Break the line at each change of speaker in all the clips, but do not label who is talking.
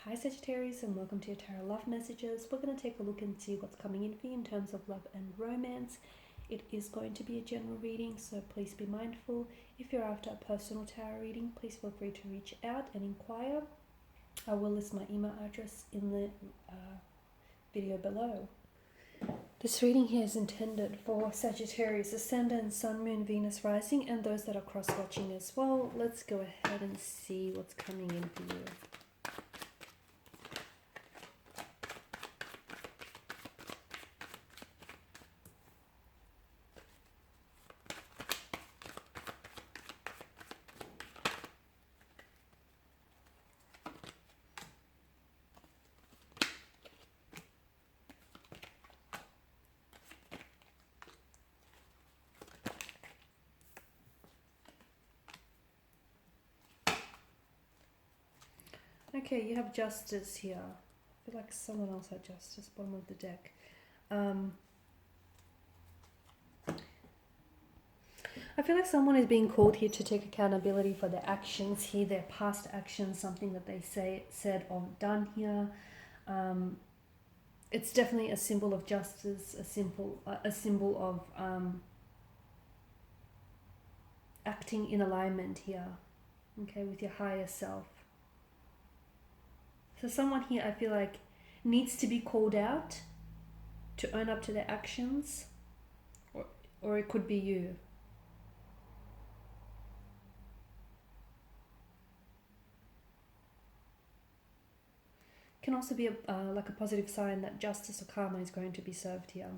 Hi Sagittarius, and welcome to your Tarot Love Messages. We're going to take a look and see what's coming in for you in terms of love and romance. It is going to be a general reading, so please be mindful. If you're after a personal tarot reading, please feel free to reach out and inquire. I will list my email address in the video below. This reading here is intended for Sagittarius Ascendant, Sun, Moon, Venus, Rising, and those that are cross-watching as well. Let's go ahead and see what's coming in for you. Okay, you have Justice here. I feel like someone else had Justice, bottom of the deck. I feel like someone is being called here to take accountability for their actions here, their past actions, something that they said or done here. It's definitely a symbol of justice, a symbol of acting in alignment here, okay, with your higher self. So someone here, I feel like, needs to be called out to own up to their actions, or it could be you. Can also be like a positive sign that justice or karma is going to be served here.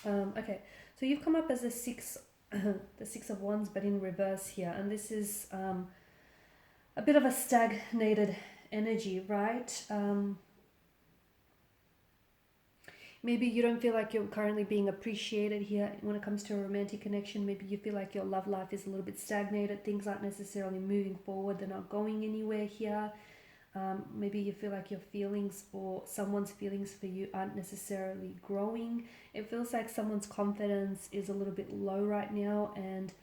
Okay, so you've come up as the six of Wands, but in reverse here, and this is a bit of a stagnated energy, right? Maybe you don't feel like you're currently being appreciated here when it comes to a romantic connection. Maybe you feel like your love life is a little bit stagnated. Things aren't necessarily moving forward. They're not going anywhere here. Maybe you feel like your feelings or someone's feelings for you aren't necessarily growing. It feels like someone's confidence is a little bit low right now, and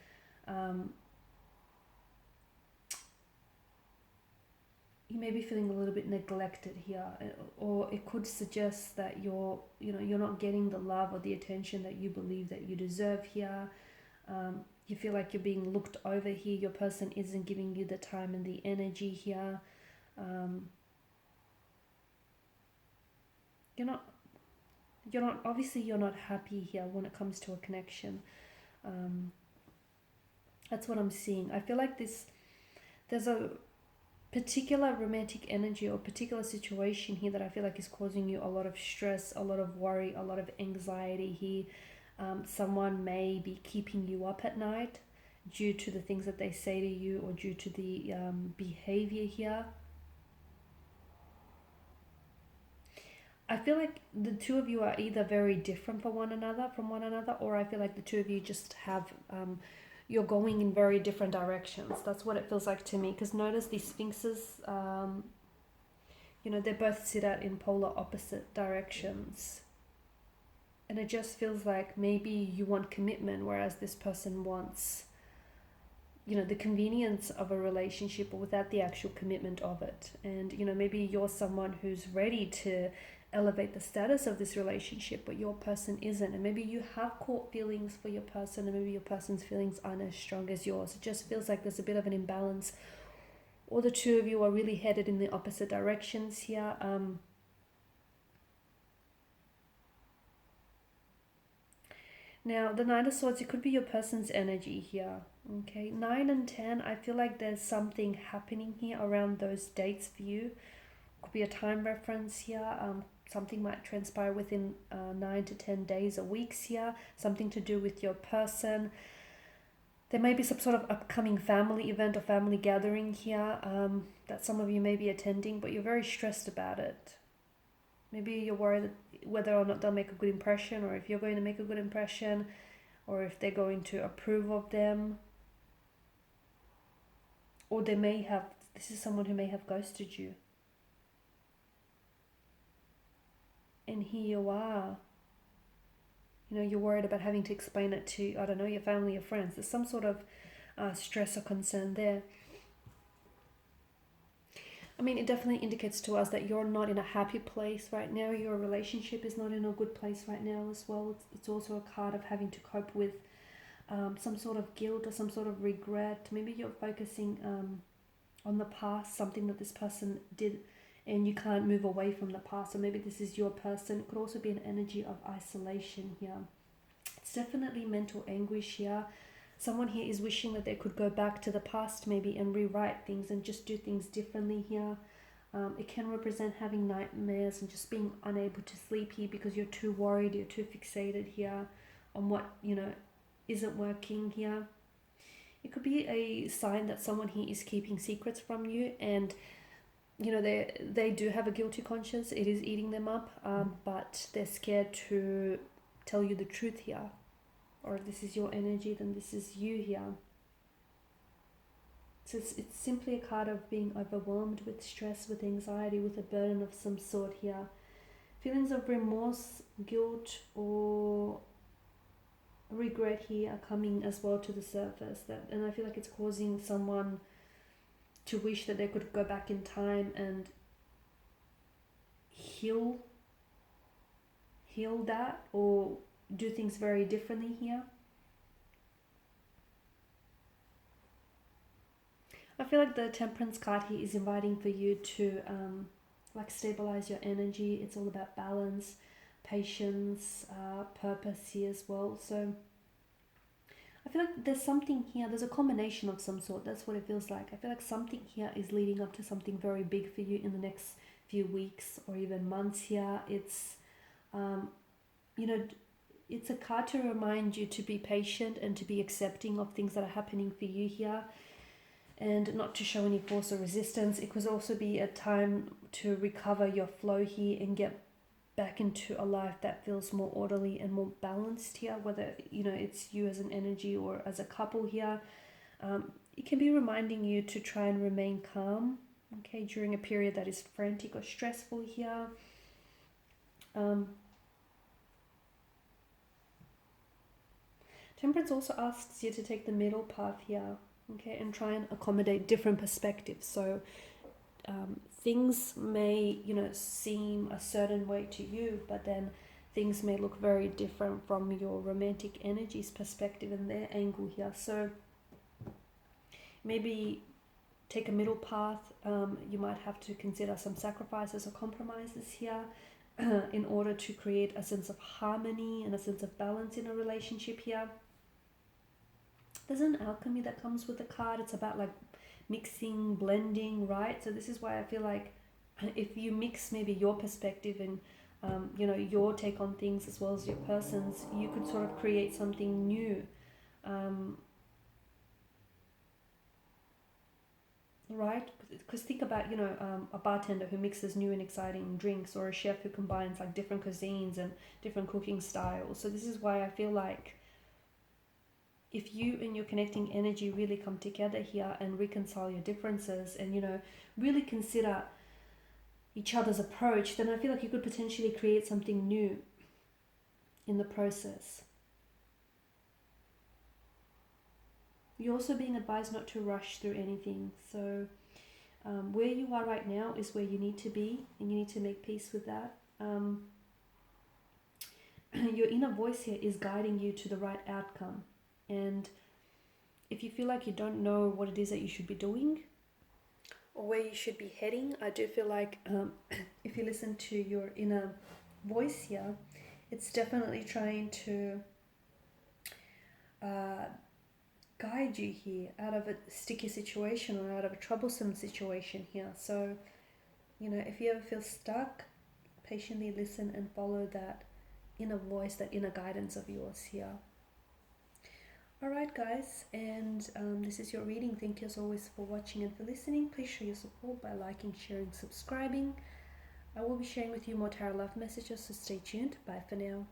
you may be feeling a little bit neglected here, or it could suggest that you're not getting the love or the attention that you believe that you deserve here. You feel like you're being looked over here. Your person isn't giving you the time and the energy here. You're not obviously you're not happy here when it comes to a connection. That's what I'm seeing. I feel like there's a particular romantic energy or particular situation here that I feel like is causing you a lot of stress, a lot of worry, a lot of anxiety here. Someone may be keeping you up at night due to the things that they say to you, or due to the behavior here. I feel like the two of you are either very different from one another, or I feel like the two of you just have you're going in very different directions. That's what it feels like to me. Because notice these sphinxes, they both sit out in polar opposite directions. And it just feels like maybe you want commitment, whereas this person wants, the convenience of a relationship, but without the actual commitment of it. And, maybe you're someone who's ready to elevate the status of this relationship, but your person isn't, and maybe you have caught feelings for your person, and maybe your person's feelings aren't as strong as yours. It just feels like there's a bit of an imbalance, or the two of you are really headed in the opposite directions here. Now, the Nine of Swords, it could be your person's energy here. Okay, 9 and 10, I feel like there's something happening here around those dates for you. Could be a time reference here. Something might transpire within 9 to 10 days or weeks here. Something to do with your person. There may be some sort of upcoming family event or family gathering here that some of you may be attending, but you're very stressed about it. Maybe you're worried whether or not they'll make a good impression, or if you're going to make a good impression, or if they're going to approve of them. Or this is someone who may have ghosted you. And here you are. You're worried about having to explain it to, I don't know, your family or friends. There's some sort of stress or concern there. I mean, it definitely indicates to us that you're not in a happy place right now. Your relationship is not in a good place right now as well. It's also a card of having to cope with some sort of guilt or some sort of regret. Maybe you're focusing on the past, something that this person did, and you can't move away from the past. So maybe this is your person. It could also be an energy of isolation here. It's definitely mental anguish here. Someone here is wishing that they could go back to the past maybe and rewrite things and just do things differently here. It can represent having nightmares and just being unable to sleep here because you're too worried, you're too fixated here on what, isn't working here. It could be a sign that someone here is keeping secrets from you, and they do have a guilty conscience. It is eating them up, but they're scared to tell you the truth here. Or if this is your energy, then this is you here. So it's simply a card of being overwhelmed with stress, with anxiety, with a burden of some sort here. Feelings of remorse, guilt, or regret here are coming as well to the surface. And I feel like it's causing someone to wish that they could go back in time and heal that, or do things very differently here. I feel like the Temperance card here is inviting for you to stabilize your energy. It's all about balance, patience, purpose here as well. So I feel like there's something here, there's a combination of some sort. That's what it feels like. I feel like something here is leading up to something very big for you in the next few weeks or even months here. It's it's a card to remind you to be patient and to be accepting of things that are happening for you here, and not to show any force or resistance. It could also be a time to recover your flow here and get back into a life that feels more orderly and more balanced here, whether it's you as an energy or as a couple here. It can be reminding you to try and remain calm, okay, during a period that is frantic or stressful here. Temperance also asks you to take the middle path here, okay, and try and accommodate different perspectives. So things may, seem a certain way to you, but then things may look very different from your romantic energy's perspective and their angle here. So maybe take a middle path. You might have to consider some sacrifices or compromises here in order to create a sense of harmony and a sense of balance in a relationship here. There's an alchemy that comes with the card. It's about mixing, blending, right? So this is why I feel like if you mix maybe your perspective and your take on things as well as your person's, you could sort of create something new. Right? Because think about a bartender who mixes new and exciting drinks, or a chef who combines different cuisines and different cooking styles. So this is why I feel like if you and your connecting energy really come together here and reconcile your differences and really consider each other's approach, then I feel like you could potentially create something new in the process. You're also being advised not to rush through anything. So where you are right now is where you need to be, and you need to make peace with that. Your inner voice here is guiding you to the right outcome. And if you feel like you don't know what it is that you should be doing or where you should be heading, I do feel like if you listen to your inner voice here, it's definitely trying to guide you here out of a sticky situation or out of a troublesome situation here. So, if you ever feel stuck, patiently listen and follow that inner voice, that inner guidance of yours here. Alright guys, and this is your reading. Thank you as always for watching and for listening. Please show your support by liking, sharing, subscribing. I will be sharing with you more tarot love messages, so stay tuned. Bye for now.